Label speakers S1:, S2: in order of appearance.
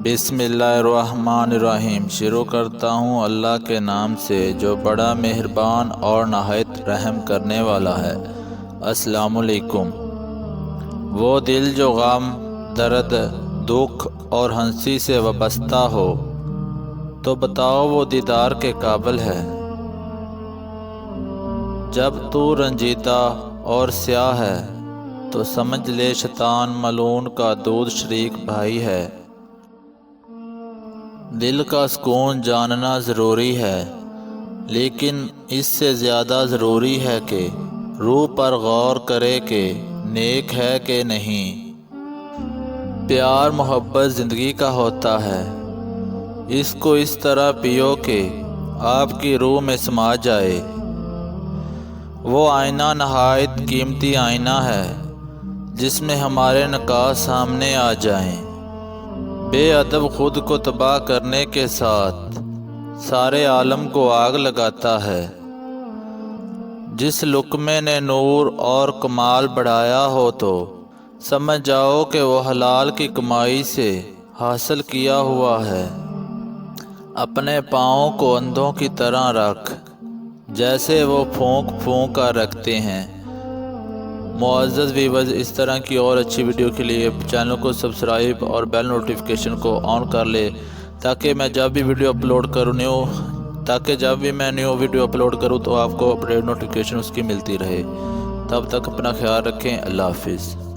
S1: بسم اللہ الرحمن الرحیم۔ شروع کرتا ہوں اللہ کے نام سے جو بڑا مہربان اور نہایت رحم کرنے والا ہے۔ السلام علیکم۔ وہ دل جو غم، درد، دکھ اور ہنسی سے وابستہ ہو تو بتاؤ وہ دیدار کے قابل ہے۔ جب تو رنجیدہ اور سیاہ ہے تو سمجھ لے شیطان ملعون کا دودھ شریک بھائی ہے۔ دل کا سکون جاننا ضروری ہے، لیکن اس سے زیادہ ضروری ہے کہ روح پر غور کرے کہ نیک ہے کہ نہیں۔ پیار محبت زندگی کا ہوتا ہے، اس کو اس طرح پیو کہ آپ کی روح میں سما جائے۔ وہ آئینہ نہایت قیمتی آئینہ ہے جس میں ہمارے نقاص سامنے آ جائیں۔ بے ادب خود کو تباہ کرنے کے ساتھ سارے عالم کو آگ لگاتا ہے۔ جس لقمے نے نور اور کمال بڑھایا ہو تو سمجھ جاؤ کہ وہ حلال کی کمائی سے حاصل کیا ہوا ہے۔ اپنے پاؤں کو اندھوں کی طرح رکھ جیسے وہ پھونک پھونک کر رکھتے ہیں۔ معزز ویورز، اس طرح کی اور اچھی ویڈیو کے لیے چینل کو سبسکرائب اور بیل نوٹیفیکیشن کو آن کر لے تاکہ میں جب بھی ویڈیو اپلوڈ کروں تو آپ کو اپڈیٹ نوٹیفیکیشن اس کی ملتی رہے۔ تب تک اپنا خیال رکھیں۔ اللہ حافظ۔